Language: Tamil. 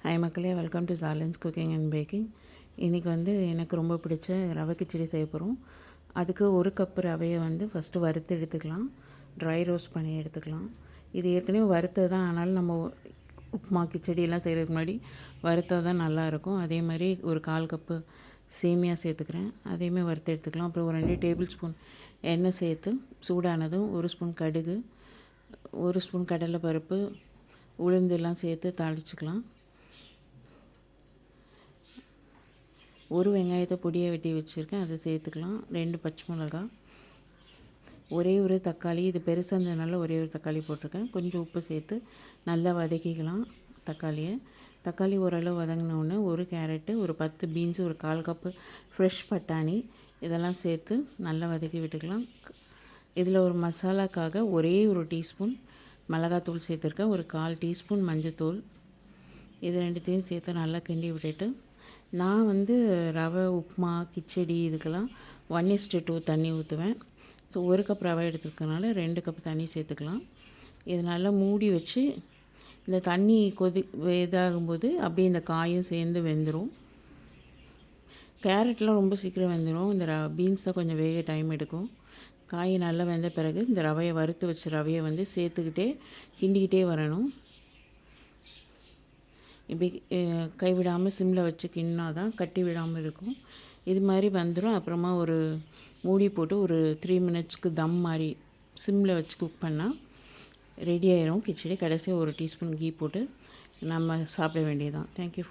ஹாய் மக்களே, வெல்கம் டு சாலன்ஸ் குக்கிங் அண்ட் பேக்கிங். இன்றைக்கி எனக்கு ரொம்ப பிடிச்ச ரவை கிச்சடி செய்ய போகிறோம். அதுக்கு ஒரு கப்பு ரவையை ஃபஸ்ட்டு வறுத்து எடுத்துக்கலாம். ட்ரை ரோஸ்ட் பண்ணி எடுத்துக்கலாம். இது ஏற்கனவே வறுத்தது தான், ஆனாலும் நம்ம உப்புமா கிச்சடியெல்லாம் செய்கிறதுக்கு முன்னாடி வறுத்தா தான் நல்லாயிருக்கும். அதே மாதிரி ஒரு 1/4 கப்பு சேமியா சேர்த்துக்கிறேன். அதையுமே வறுத்து எடுத்துக்கலாம். அப்புறம் ஒரு 2 டேபிள் ஸ்பூன் எண்ணெய் சேர்த்து சூடானதும் 1 ஸ்பூன் கடுகு, 1 ஸ்பூன் கடலைப்பருப்பு, உளுந்தெல்லாம் சேர்த்து தாளிச்சுக்கலாம். ஒரு வெங்காயத்தை பொடியை வெட்டி வச்சுருக்கேன், அதை சேர்த்துக்கலாம். 2 பச்சை மிளகாய், ஒரே ஒரு தக்காளி. இது பெருசாக இருந்ததுனால ஒரே ஒரு தக்காளி போட்டிருக்கேன். கொஞ்சம் உப்பு சேர்த்து நல்லா வதக்கிக்கலாம் தக்காளி ஓரளவு வதங்கினோடனே ஒரு கேரட்டு, ஒரு 10 பீன்ஸு, ஒரு 1/4 கப்பு ஃப்ரெஷ் பட்டாணி இதெல்லாம் சேர்த்து நல்லா வதக்கி விட்டுக்கலாம். இதில் ஒரு மசாலாக்காக ஒரே ஒரு டீஸ்பூன் மிளகாத்தூள் சேர்த்துருக்கேன், ஒரு 1/4 டீஸ்பூன் மஞ்சத்தூள். இது ரெண்டுத்தையும் சேர்த்து நல்லா கிண்டி விட்டுட்டு, நான் ரவை உப்புமா கிச்சடி இதுக்கெல்லாம் 1:2 தண்ணி ஊற்றுவேன். ஸோ 1 கப் ரவை எடுத்துக்கிறதுனால 2 கப் தண்ணி சேர்த்துக்கலாம். இது நல்லா மூடி வச்சு இந்த தண்ணி இதாகும்போது அப்படியே இந்த காயும் சேர்ந்து வெந்துடும். கேரட்லாம் ரொம்ப சீக்கிரம் வெந்துடும். இந்த பீன்ஸ் தான் கொஞ்சம் வேக டைம் எடுக்கும். காய் நல்லா வெந்த பிறகு இந்த ரவையை வறுத்து வச்ச ரவையை சேர்த்துக்கிட்டே கிண்டிக்கிட்டே வரணும். இப்படி கைவிடாமல் சிம்மில் வச்சு கிண்டினா தான் கட்டி விடாமல் இருக்கும். இது மாதிரி வந்துடும். அப்புறமா ஒரு மூடி போட்டு ஒரு 3 மினிட்ஸ்க்கு தம் மாதிரி சிம்மில் வச்சு குக் பண்ணால் ரெடி ஆயிரும் கிச்சடி. கடைசியாக ஒரு டீஸ்பூன் கீ போட்டு நம்ம சாப்பிட வேண்டியதுதான். தேங்க்யூ.